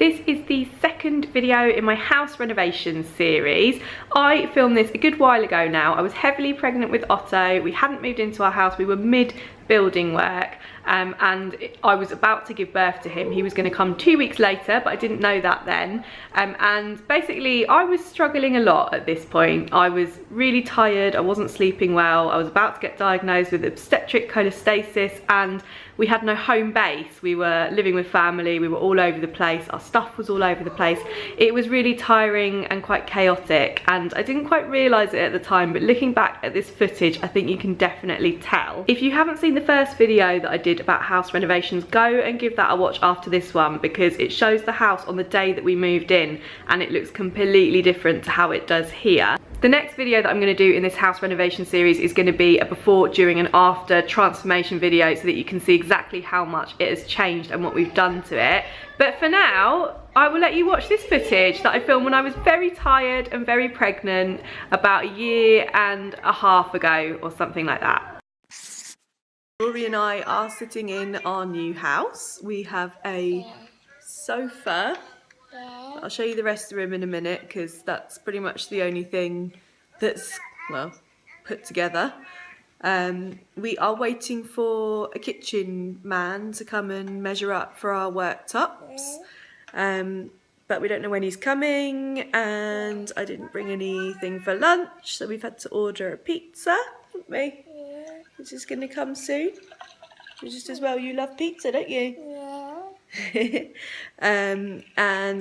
This is the second video in my house renovation series. I filmed this a good while ago now. I was heavily pregnant with Otto. We hadn't moved into our house. We were mid-building work and I was about to give birth to him. He was going to come 2 weeks later, but I didn't know that then. And basically I was struggling a lot at this point. I was really tired. I wasn't sleeping well. I was about to get diagnosed with obstetric cholestasis and we had no home base. We were living with family. We were all over the place. Our stuff was all over the place. It was really tiring and quite chaotic, and I didn't quite realise it at the time, but looking back at this footage, I think you can definitely tell. If you haven't seen the first video that I did about house renovations, go and give that a watch after this one, because it shows the house on the day that we moved in and it looks completely different to how it does here. The next video that I'm going to do in this house renovation series is going to be a before, during and after transformation video, so that you can see exactly how much it has changed and what we've done to it. But for now, I will let you watch this footage that I filmed when I was very tired and very pregnant about 1.5 years ago or something like that. Rory and I are sitting in our new house. We have a sofa. I'll show you the rest of the room in a minute, because that's pretty much the only thing that's, well, put together. We are waiting for a kitchen man to come and measure up for our worktops, but we don't know when he's coming, and I didn't bring anything for lunch, so we've had to order a pizza, haven't we? Yeah. Which is going to come soon. Just as well, you love pizza, don't you? Yeah. And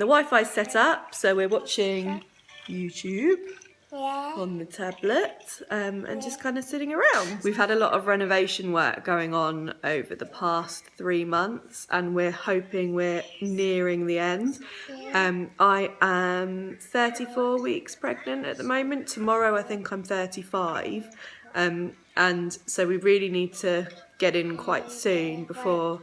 the Wi-Fi's set up, so we're watching YouTube on the tablet, and just kind of sitting around. We've had a lot of renovation work going on over the past 3 months, and we're hoping we're nearing the end. I am 34 weeks pregnant at the moment. Tomorrow I think I'm 35, and so we really need to get in quite soon before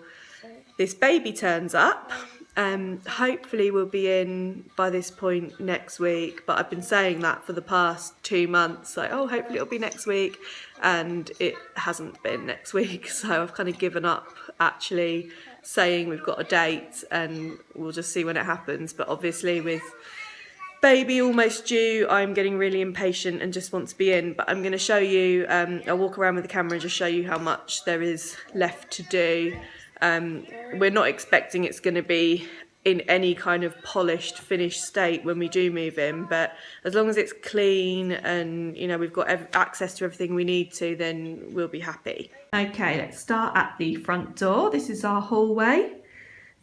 this baby turns up. Hopefully we'll be in by this point next week, but I've been saying that for the past 2 months, like, oh, hopefully it'll be next week, and it hasn't been next week, so I've kind of given up actually saying we've got a date, and we'll just see when it happens. But obviously with baby almost due, I'm getting really impatient and just want to be in. But I'm going to show you, I'll walk around with the camera and just show you how much there is left to do. We're not expecting it's going to be in any kind of polished, finished state when we do move in, but as long as it's clean and, you know, we've got access to everything we need to, then we'll be happy. Okay, let's start at the front door. This is our hallway.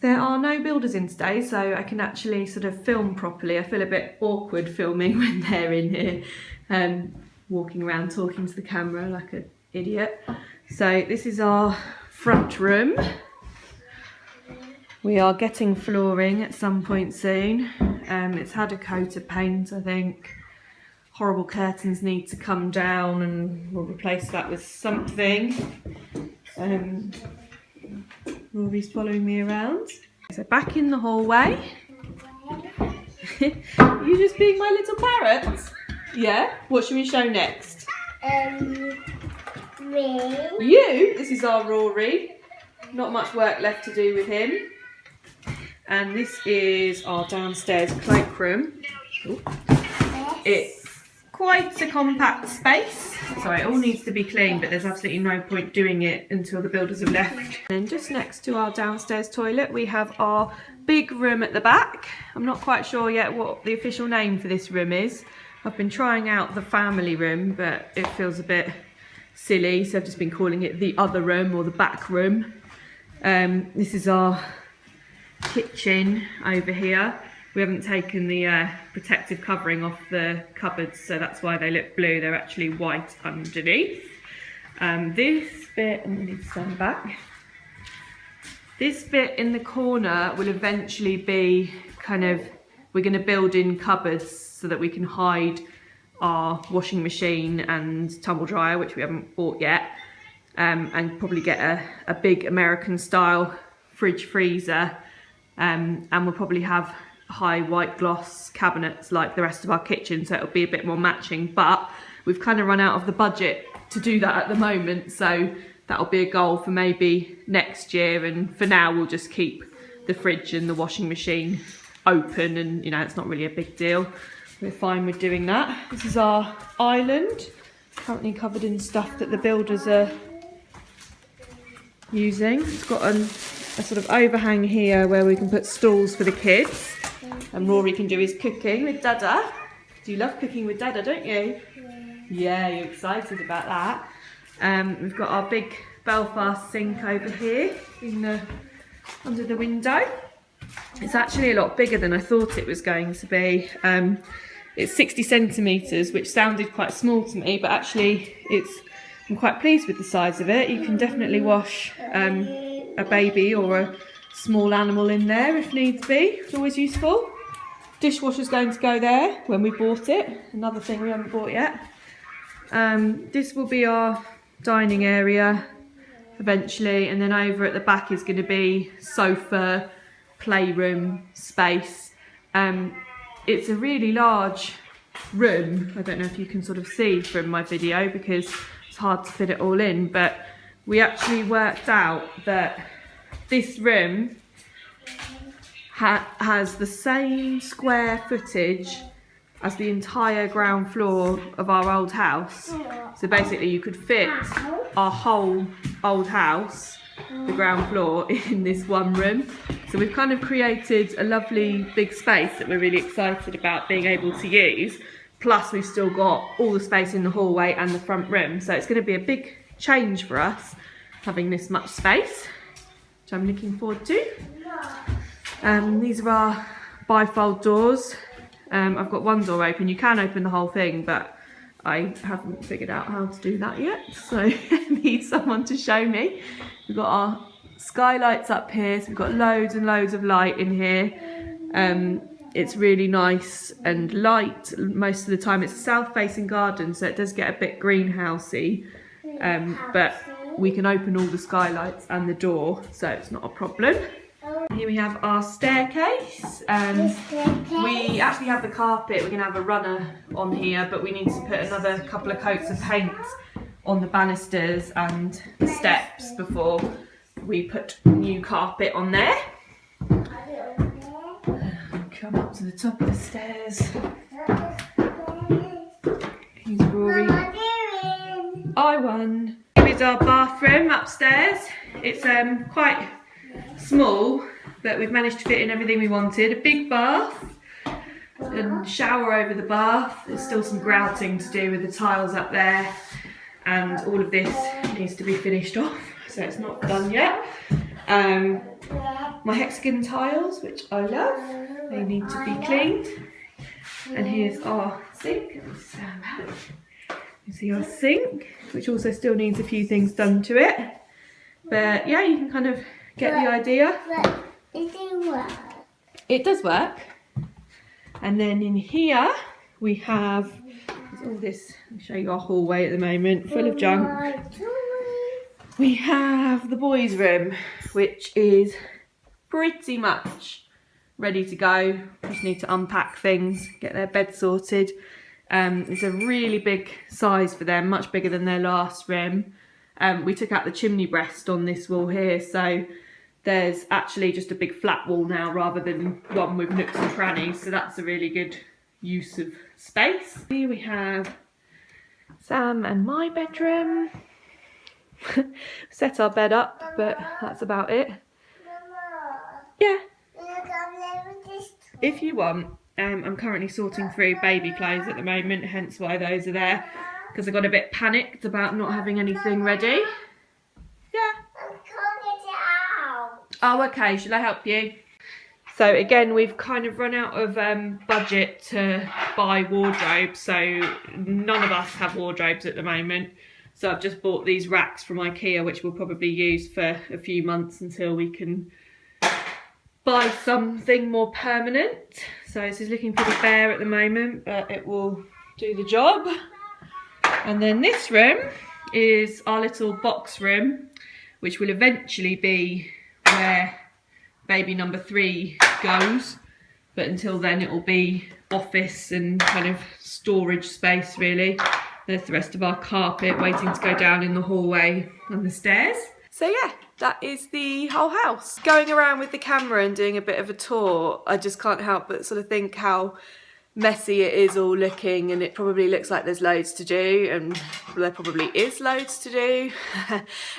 There are no builders in today, so I can actually sort of film properly. I feel a bit awkward filming when they're in here, walking around talking to the camera like an idiot. So this is our front room. We are getting flooring at some point soon. It's had a coat of paint, I think. Horrible curtains need to come down, and we'll replace that with something. Rory's following me around. So back in the hallway. You just being my little parrot? Yeah? What should we show next? Me. You? This is our Rory. Not much work left to do with him. And this is our downstairs cloakroom. It's quite a compact space, so it all needs to be clean, but there's absolutely no point doing it until the builders have left. And just next to our downstairs toilet, we have our big room at the back. I'm not quite sure yet what the official name for this room is. I've been trying out the family room, but it feels a bit silly, so I've just been calling it the other room or the back room. This is our kitchen over here. We haven't taken the protective covering off the cupboards, so that's why they look blue. They're actually white underneath. This bit, and we need to stand back. This bit in the corner will eventually be kind of, we're going to build in cupboards so that we can hide our washing machine and tumble dryer, which we haven't bought yet, and probably get a big American style fridge freezer, and we'll probably have high white gloss cabinets like the rest of our kitchen, so it'll be a bit more matching. But we've kind of run out of the budget to do that at the moment, so that'll be a goal for maybe next year, and for now we'll just keep the fridge and the washing machine open, and you know, it's not really a big deal. We're fine with doing that. This is our island, currently covered in stuff that the builders are using. It's got a sort of overhang here where we can put stools for the kids, and Rory can do his cooking with Dada. Do you love cooking with Dada, don't you? Yeah, you're excited about that. We've got our big Belfast sink over here under the window. It's actually a lot bigger than I thought it was going to be. It's 60 centimetres, which sounded quite small to me, but actually I'm quite pleased with the size of it. You can definitely wash a baby or a small animal in there if needs be. It's always useful. Dishwasher's going to go there when we bought it. Another thing we haven't bought yet. This will be our dining area eventually, and then over at the back is going to be sofa, playroom space. It's a really large room. I don't know if you can sort of see from my video because it's hard to fit it all in, but we actually worked out that this room has the same square footage as the entire ground floor of our old house. So basically you could fit our whole old house, the ground floor, in this one room. So we've kind of created a lovely big space that we're really excited about being able to use. Plus we've still got all the space in the hallway and the front room. So it's going to be a big change for us having this much space, which I'm looking forward to. These are our bifold doors. I've got one door open. You can open the whole thing, but I haven't figured out how to do that yet, so I need someone to show me. We've got our skylights up here, so we've got loads and loads of light in here. It's really nice and light most of the time. It's a south-facing garden, so it does get a bit greenhousey, but we can open all the skylights and the door, so it's not a problem. Here we have our staircase. We actually have the carpet. We're going to have a runner on here, but we need to put another couple of coats of paint on the banisters and the steps before we put new carpet on there. Come up to the top of the stairs. Here's Rory. I won. Here's our bathroom upstairs. It's quite small, but we've managed to fit in everything we wanted. A big bath and shower over the bath. There's still some grouting to do with the tiles up there, and all of this needs to be finished off, so it's not done yet. My hexagon tiles, which I love, they need to be cleaned. And here's our sink. You see our sink, which also still needs a few things done to it. But yeah, you can kind of get the idea. It didn't work. It does work. And then in here we have all this. I'll show you our hallway at the moment, full of junk. We have the boys' room, which is pretty much ready to go. Just need to unpack things, get their bed sorted. It's a really big size for them, much bigger than their last room. We took out the chimney breast on this wall here, so there's actually just a big flat wall now rather than one with nooks and crannies, so that's a really good use of space. Here we have Sam and my bedroom. Set our bed up, but that's about it. Yeah. If you want. I'm currently sorting through baby clothes at the moment, hence why those are there, because I got a bit panicked about not having anything ready. Yeah. I'm calling it out. Oh, okay. Shall I help you? So again, we've kind of run out of budget to buy wardrobes, so none of us have wardrobes at the moment. So I've just bought these racks from IKEA, which we'll probably use for a few months until we can buy something more permanent. So this is looking pretty bare at the moment, but it will do the job. And then this room is our little box room, which will eventually be where baby number 3 goes. But until then it will be office and kind of storage space really. There's the rest of our carpet waiting to go down in the hallway and the stairs. So yeah, that is the whole house. Going around with the camera and doing a bit of a tour, I just can't help but sort of think how messy it is all looking, and it probably looks like there's loads to do, and there probably is loads to do.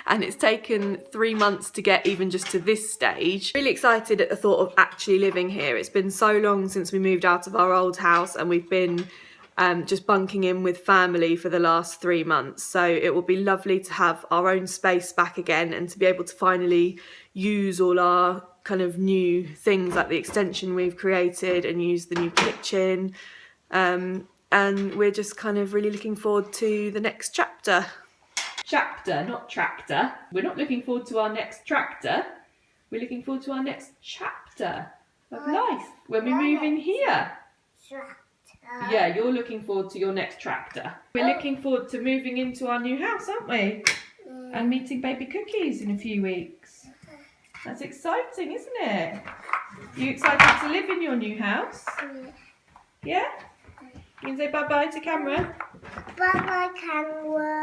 And it's taken 3 months to get even just to this stage. Really excited at the thought of actually living here. It's been so long since we moved out of our old house, and we've been just bunking in with family for the last 3 months. So it will be lovely to have our own space back again, and to be able to finally use all our kind of new things like the extension we've created, and use the new kitchen. And we're just kind of really looking forward to the next chapter. Chapter, not tractor. We're not looking forward to our next tractor. We're looking forward to our next chapter of life when we move in here. Yeah, you're looking forward to your next tractor. We're looking forward to moving into our new house, aren't we? And meeting baby Cookies in a few weeks. That's exciting, isn't it? You excited to live in your new house? Yeah? You can say bye-bye to camera. Bye-bye, camera.